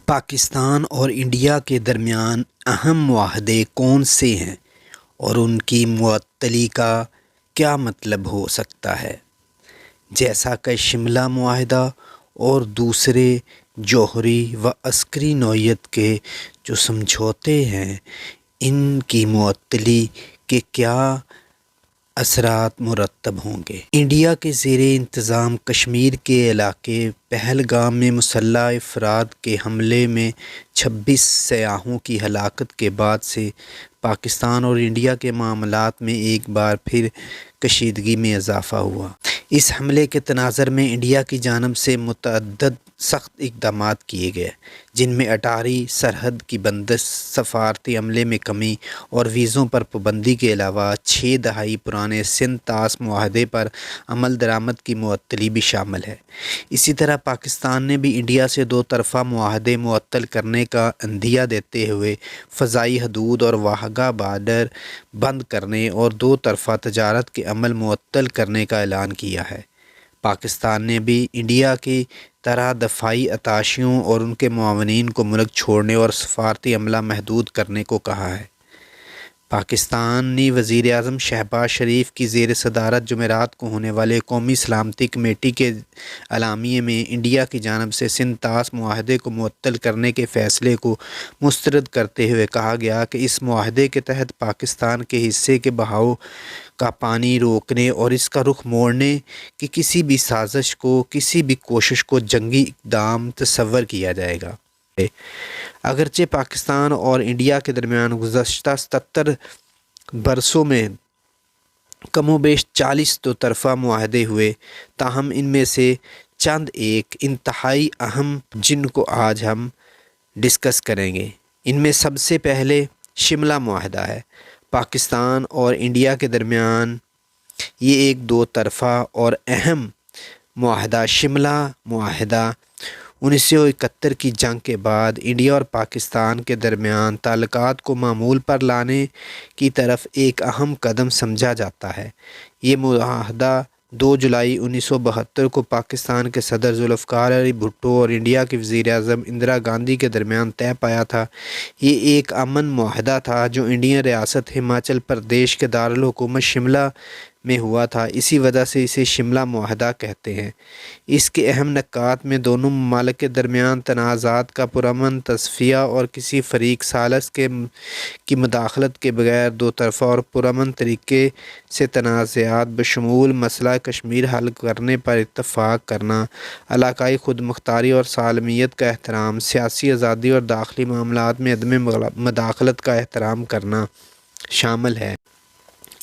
پاکستان اور انڈیا کے درمیان اہم معاہدے کون سے ہیں اور ان کی معطلی کا کیا مطلب ہو سکتا ہے؟ جیسا کہ شملہ معاہدہ اور دوسرے جوہری و عسکری نوعیت کے جو سمجھوتے ہیں، ان کی معطلی کے کیا اثرات مرتب ہوں گے؟ انڈیا کے زیر انتظام کشمیر کے علاقے پہلگام میں مسلح افراد کے حملے میں 26 سیاحوں کی ہلاکت کے بعد سے پاکستان اور انڈیا کے معاملات میں ایک بار پھر کشیدگی میں اضافہ ہوا۔ اس حملے کے تناظر میں انڈیا کی جانب سے متعدد سخت اقدامات کیے گئے، جن میں اٹاری سرحد کی بندش، سفارتی عملے میں کمی اور ویزوں پر پابندی کے علاوہ 6 دہائی پرانے سندھ طاس معاہدے پر عمل درآمد کی معطلی بھی شامل ہے۔ اسی طرح پاکستان نے بھی انڈیا سے دو طرفہ معاہدے معطل کرنے کا عندیہ دیتے ہوئے فضائی حدود اور واہگہ بارڈر بند کرنے اور دو طرفہ تجارت کے عمل معطل کرنے کا اعلان کیا ہے۔ پاکستان نے بھی انڈیا کی طرح دفاعی اتاشیوں اور ان کے معاونین کو ملک چھوڑنے اور سفارتی عملہ محدود کرنے کو کہا ہے۔ پاکستانی وزیر اعظم شہباز شریف کی زیر صدارت جمعرات کو ہونے والے قومی سلامتی کمیٹی کے اعلامیے میں انڈیا کی جانب سے سندھ طاس معاہدے کو معطل کرنے کے فیصلے کو مسترد کرتے ہوئے کہا گیا کہ اس معاہدے کے تحت پاکستان کے حصے کے بہاؤ کا پانی روکنے اور اس کا رخ موڑنے کی کسی بھی سازش کو، کسی بھی کوشش کو جنگی اقدام تصور کیا جائے گا۔ اگرچہ پاکستان اور انڈیا کے درمیان گزشتہ 77 برسوں میں کم و بیش 40 دو طرفہ معاہدے ہوئے، تاہم ان میں سے چند ایک انتہائی اہم جن کو آج ہم ڈسکس کریں گے۔ ان میں سب سے پہلے شملہ معاہدہ ہے۔ پاکستان اور انڈیا کے درمیان یہ ایک دو طرفہ اور اہم معاہدہ شملہ معاہدہ 1971 کی جنگ کے بعد انڈیا اور پاکستان کے درمیان تعلقات کو معمول پر لانے کی طرف ایک اہم قدم سمجھا جاتا ہے۔ یہ معاہدہ 2 جولائی 1972 کو پاکستان کے صدر ذوالفقار علی بھٹو اور انڈیا کی وزیر اعظم اندرا گاندھی کے درمیان طے پایا تھا۔ یہ ایک امن معاہدہ تھا جو انڈین ریاست ہماچل پردیش کے دارالحکومت شملہ میں ہوا تھا، اسی وجہ سے اسے شملہ معاہدہ کہتے ہیں۔ اس کے اہم نکات میں دونوں ممالک کے درمیان تنازعات کا پرامن تصفیہ اور کسی فریق ثالث کی مداخلت کے بغیر دو طرفہ اور پرامن طریقے سے تنازعات بشمول مسئلہ کشمیر حل کرنے پر اتفاق کرنا، علاقائی خود مختاری اور سالمیت کا احترام، سیاسی آزادی اور داخلی معاملات میں عدم مداخلت کا احترام کرنا شامل ہے۔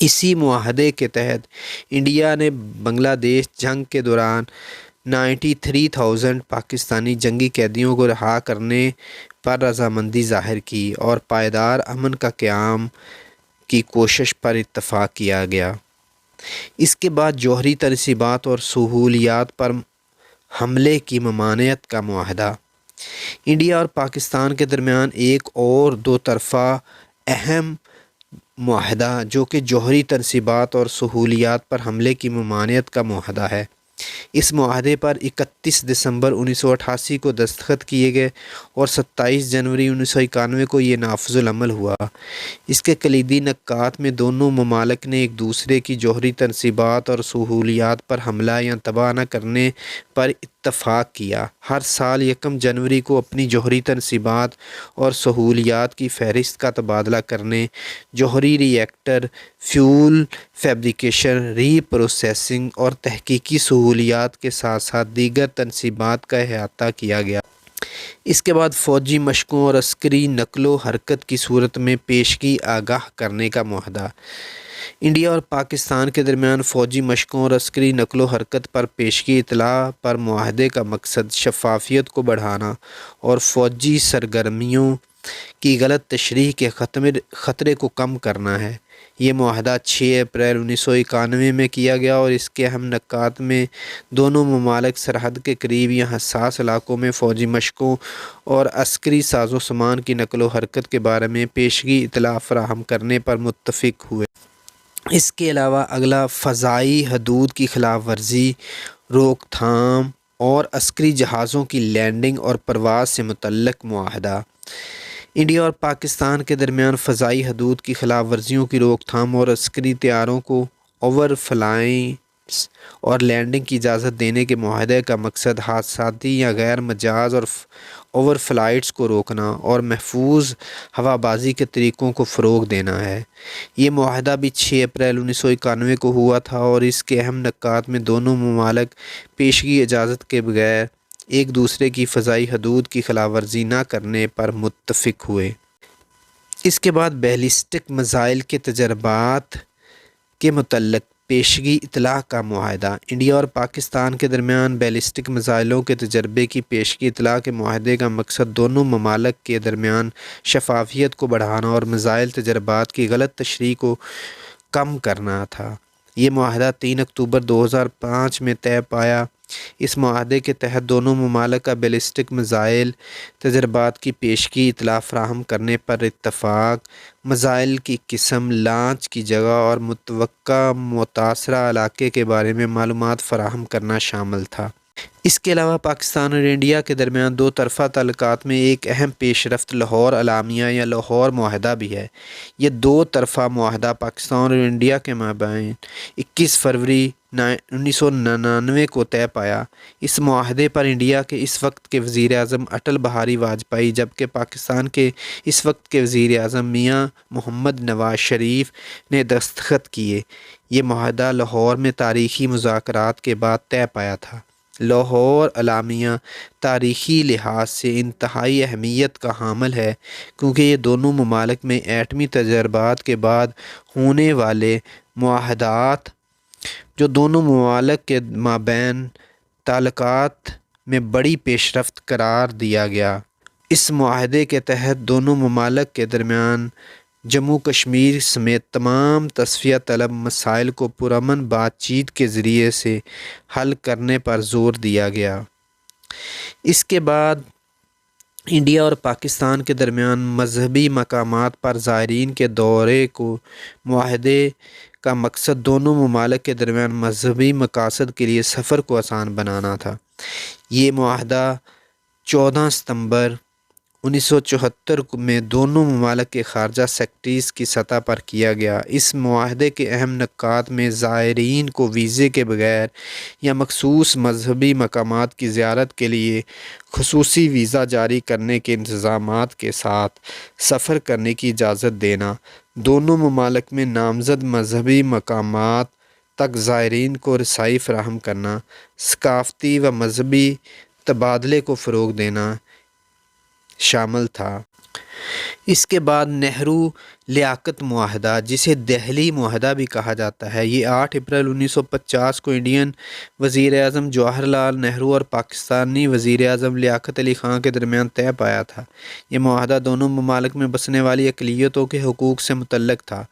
اسی معاہدے کے تحت انڈیا نے بنگلہ دیش جنگ کے دوران 93,000 پاکستانی جنگی قیدیوں کو رہا کرنے پر رضامندی ظاہر کی اور پائیدار امن کا قیام کی کوشش پر اتفاق کیا گیا۔ اس کے بعد جوہری تنصیبات اور سہولیات پر حملے کی ممانعت کا معاہدہ۔ انڈیا اور پاکستان کے درمیان ایک اور دو طرفہ اہم معاہدہ جو کہ جوہری تنصیبات اور سہولیات پر حملے کی ممانعت کا معاہدہ ہے۔ اس معاہدے پر 31 دسمبر 1988 کو دستخط کیے گئے اور 27 جنوری 1991 کو یہ نافذ العمل ہوا۔ اس کے کلیدی نکات میں دونوں ممالک نے ایک دوسرے کی جوہری تنصیبات اور سہولیات پر حملہ یا تباہ نہ کرنے پر اتفاق کیا، ہر سال 1 جنوری کو اپنی جوہری تنصیبات اور سہولیات کی فہرست کا تبادلہ کرنے، جوہری ری ایکٹر، فیول فیبریکیشن، ری پروسیسنگ اور تحقیقی سہولیات کے ساتھ ساتھ دیگر تنصیبات کا احاطہ کیا گیا۔ اس کے بعد فوجی مشقوں اور عسکری نقل و حرکت کی صورت میں پیشگی آگاہ کرنے کا معاہدہ۔ انڈیا اور پاکستان کے درمیان فوجی مشقوں اور عسکری نقل و حرکت پر پیشگی اطلاع پر معاہدے کا مقصد شفافیت کو بڑھانا اور فوجی سرگرمیوں کی غلط تشریح کے خطرے کو کم کرنا ہے۔ یہ معاہدہ 6 اپریل 1991 میں کیا گیا اور اس کے اہم نکات میں دونوں ممالک سرحد کے قریب یا حساس علاقوں میں فوجی مشقوں اور عسکری ساز و سامان کی نقل و حرکت کے بارے میں پیشگی اطلاع فراہم کرنے پر متفق ہوئے۔ اس کے علاوہ اگلا فضائی حدود کی خلاف ورزی، روک تھام اور عسکری جہازوں کی لینڈنگ اور پرواز سے متعلق معاہدہ۔ انڈیا اور پاکستان کے درمیان فضائی حدود کی خلاف ورزیوں کی روک تھام اور عسکری طیاروں کو اوور فلائنگس اور لینڈنگ کی اجازت دینے کے معاہدے کا مقصد حادثاتی یا غیر مجاز اور اوور فلائٹس کو روکنا اور محفوظ ہوا بازی کے طریقوں کو فروغ دینا ہے۔ یہ معاہدہ بھی 6 اپریل 1991 کو ہوا تھا اور اس کے اہم نکات میں دونوں ممالک پیشگی اجازت کے بغیر ایک دوسرے کی فضائی حدود کی خلاف ورزی نہ کرنے پر متفق ہوئے۔ اس کے بعد بیلسٹک میزائل کے تجربات کے متعلق پیشگی اطلاع کا معاہدہ۔ انڈیا اور پاکستان کے درمیان بیلسٹک میزائلوں کے تجربے کی پیشگی اطلاع کے معاہدے کا مقصد دونوں ممالک کے درمیان شفافیت کو بڑھانا اور میزائل تجربات کی غلط تشریح کو کم کرنا تھا۔ یہ معاہدہ 3 اکتوبر 2005 میں طے پایا۔ اس معاہدے کے تحت دونوں ممالک کا بیلسٹک میزائل تجربات کی پیشگی اطلاع فراہم کرنے پر اتفاق، میزائل کی قسم، لانچ کی جگہ اور متوقع متاثرہ علاقے کے بارے میں معلومات فراہم کرنا شامل تھا۔ اس کے علاوہ پاکستان اور انڈیا کے درمیان دو طرفہ تعلقات میں ایک اہم پیش رفت لاہور اعلامیہ یا لاہور معاہدہ بھی ہے۔ یہ دو طرفہ معاہدہ پاکستان اور انڈیا کے مابین 21 فروری 1999 کو طے پایا۔ اس معاہدے پر انڈیا کے اس وقت کے وزیر اعظم اٹل بہاری واجپئی جبکہ پاکستان کے اس وقت کے وزیر اعظم میاں محمد نواز شریف نے دستخط کیے۔ یہ معاہدہ لاہور میں تاریخی مذاکرات کے بعد طے پایا تھا۔ لاہور اعلامیہ تاریخی لحاظ سے انتہائی اہمیت کا حامل ہے کیونکہ یہ دونوں ممالک میں ایٹمی تجربات کے بعد ہونے والے معاہدات جو دونوں ممالک کے مابین تعلقات میں بڑی پیش رفت قرار دیا گیا۔ اس معاہدے کے تحت دونوں ممالک کے درمیان جموں کشمیر سمیت تمام تصفیہ طلب مسائل کو پرامن بات چیت کے ذریعے سے حل کرنے پر زور دیا گیا۔ اس کے بعد انڈیا اور پاکستان کے درمیان مذہبی مقامات پر زائرین کے دورے کو معاہدے کا مقصد دونوں ممالک کے درمیان مذہبی مقاصد کے لیے سفر کو آسان بنانا تھا۔ یہ معاہدہ 14 ستمبر 1974 میں دونوں ممالک کے خارجہ سیکرٹریز کی سطح پر کیا گیا۔ اس معاہدے کے اہم نکات میں زائرین کو ویزے کے بغیر یا مخصوص مذہبی مقامات کی زیارت کے لیے خصوصی ویزا جاری کرنے کے انتظامات کے ساتھ سفر کرنے کی اجازت دینا، دونوں ممالک میں نامزد مذہبی مقامات تک زائرین کو رسائی فراہم کرنا، ثقافتی و مذہبی تبادلے کو فروغ دینا شامل تھا۔ اس کے بعد نہرو لیاقت معاہدہ جسے دہلی معاہدہ بھی کہا جاتا ہے، یہ 8 اپریل 1950 کو انڈین وزیر اعظم جواہر لال نہرو اور پاکستانی وزیر اعظم لیاقت علی خان کے درمیان طے پایا تھا۔ یہ معاہدہ دونوں ممالک میں بسنے والی اقلیتوں کے حقوق سے متعلق تھا۔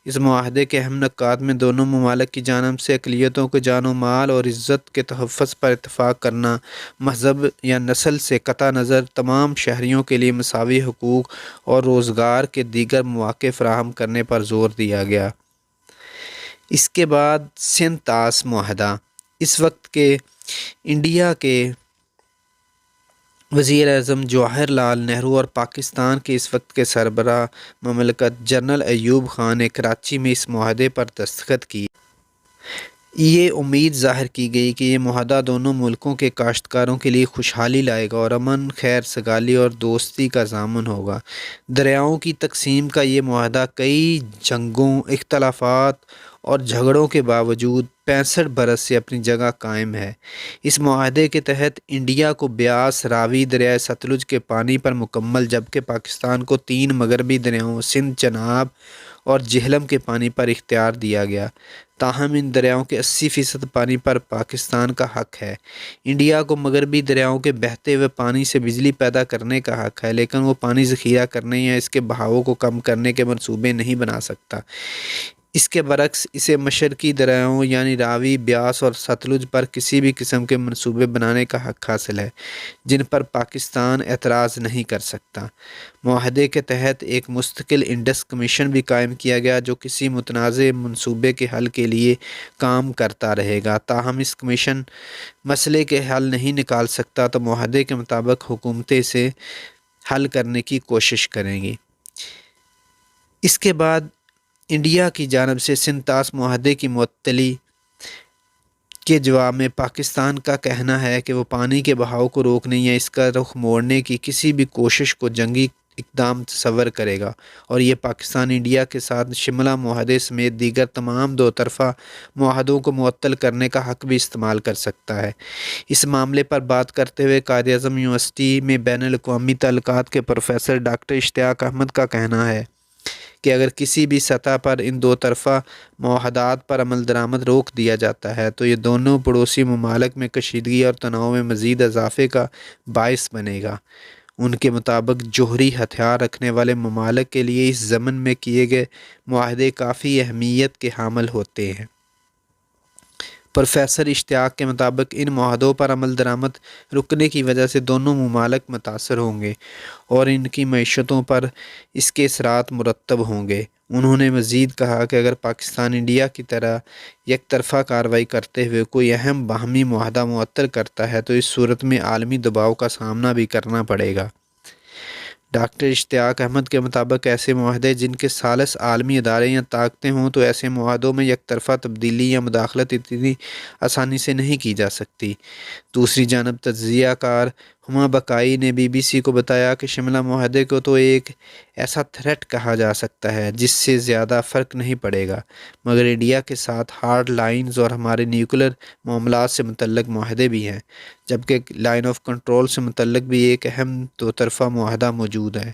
اس معاہدے کے اہم نکات میں دونوں ممالک کی جانب سے اقلیتوں کے جان و مال اور عزت کے تحفظ پر اتفاق کرنا، مذہب یا نسل سے قطع نظر تمام شہریوں کے لیے مساوی حقوق اور روزگار کے دیگر مواقع فراہم کرنے پر زور دیا گیا۔ اس کے بعد سندھ طاس معاہدہ، اس وقت کے انڈیا کے وزیر اعظم جواہر لال نہرو اور پاکستان کے اس وقت کے سربراہ مملکت جنرل ایوب خان نے کراچی میں اس معاہدے پر دستخط کیے۔ یہ امید ظاہر کی گئی کہ یہ معاہدہ دونوں ملکوں کے کاشتکاروں کے لیے خوشحالی لائے گا اور امن، خیر سگالی اور دوستی کا ضامن ہوگا۔ دریاؤں کی تقسیم کا یہ معاہدہ کئی جنگوں، اختلافات اور جھگڑوں کے باوجود 65 برس سے اپنی جگہ قائم ہے۔ اس معاہدے کے تحت انڈیا کو بیاس، راوی، دریائے ستلج کے پانی پر مکمل جبکہ پاکستان کو 3 مغربی دریاؤں سندھ، چناب اور جہلم کے پانی پر اختیار دیا گیا۔ تاہم ان دریاؤں کے 80% پانی پر پاکستان کا حق ہے۔ انڈیا کو مغربی دریاؤں کے بہتے ہوئے پانی سے بجلی پیدا کرنے کا حق ہے لیکن وہ پانی ذخیرہ کرنے یا اس کے بہاؤ کو کم کرنے کے منصوبے نہیں بنا سکتا۔ اس کے برعکس اسے مشرقی دریاؤں یعنی راوی، بیاس اور ستلج پر کسی بھی قسم کے منصوبے بنانے کا حق حاصل ہے جن پر پاکستان اعتراض نہیں کر سکتا۔ معاہدے کے تحت ایک مستقل انڈس کمیشن بھی قائم کیا گیا جو کسی متنازع منصوبے کے حل کے لیے کام کرتا رہے گا۔ تاہم اس کمیشن مسئلے کے حل نہیں نکال سکتا تو معاہدے کے مطابق حکومتیں اسے حل کرنے کی کوشش کریں گی۔ اس کے بعد انڈیا کی جانب سے سنتاس معاہدے کی معطلی کے جواب میں پاکستان کا کہنا ہے کہ وہ پانی کے بہاؤ کو روکنے یا اس کا رخ موڑنے کی کسی بھی کوشش کو جنگی اقدام تصور کرے گا، اور یہ پاکستان انڈیا کے ساتھ شملہ معاہدے سمیت دیگر تمام دو طرفہ معاہدوں کو معطل کرنے کا حق بھی استعمال کر سکتا ہے۔ اس معاملے پر بات کرتے ہوئے قائد-اعظم یونیورسٹی میں بین الاقوامی تعلقات کے پروفیسر ڈاکٹر اشتیاق احمد کا کہنا ہے کہ اگر کسی بھی سطح پر ان دو طرفہ معاہدات پر عمل درآمد روک دیا جاتا ہے تو یہ دونوں پڑوسی ممالک میں کشیدگی اور تناؤ میں مزید اضافے کا باعث بنے گا۔ ان کے مطابق جوہری ہتھیار رکھنے والے ممالک کے لیے اس ضمن میں کیے گئے معاہدے کافی اہمیت کے حامل ہوتے ہیں۔ پروفیسر اشتیاق کے مطابق ان معاہدوں پر عمل درآمد رکنے کی وجہ سے دونوں ممالک متاثر ہوں گے اور ان کی معیشتوں پر اس کے اثرات مرتب ہوں گے۔ انہوں نے مزید کہا کہ اگر پاکستان انڈیا کی طرح یک طرفہ کارروائی کرتے ہوئے کوئی اہم باہمی معاہدہ معطل کرتا ہے تو اس صورت میں عالمی دباؤ کا سامنا بھی کرنا پڑے گا۔ ڈاکٹر اشتیاق احمد کے مطابق ایسے معاہدے جن کے ثالث عالمی ادارے یا طاقتیں ہوں تو ایسے معاہدوں میں یک طرفہ تبدیلی یا مداخلت اتنی آسانی سے نہیں کی جا سکتی۔ دوسری جانب تجزیہ کار ہما بقائی نے بی بی سی کو بتایا کہ شملہ معاہدے کو تو ایک ایسا تھریٹ کہا جا سکتا ہے جس سے زیادہ فرق نہیں پڑے گا، مگر انڈیا کے ساتھ ہارڈ لائنز اور ہمارے نیوکلر معاملات سے متعلق معاہدے بھی ہیں، جبکہ لائن آف کنٹرول سے متعلق بھی ایک اہم دو طرفہ معاہدہ موجود ہے۔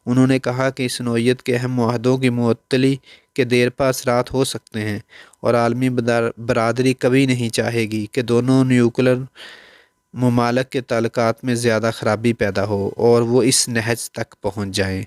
انہوں نے کہا کہ اس نوعیت کے اہم معاہدوں کی معطلی کے دیرپا اثرات ہو سکتے ہیں اور عالمی برادری کبھی نہیں چاہے گی کہ دونوں نیوکلر ممالک کے تعلقات میں زیادہ خرابی پیدا ہو اور وہ اس نہج تک پہنچ جائیں۔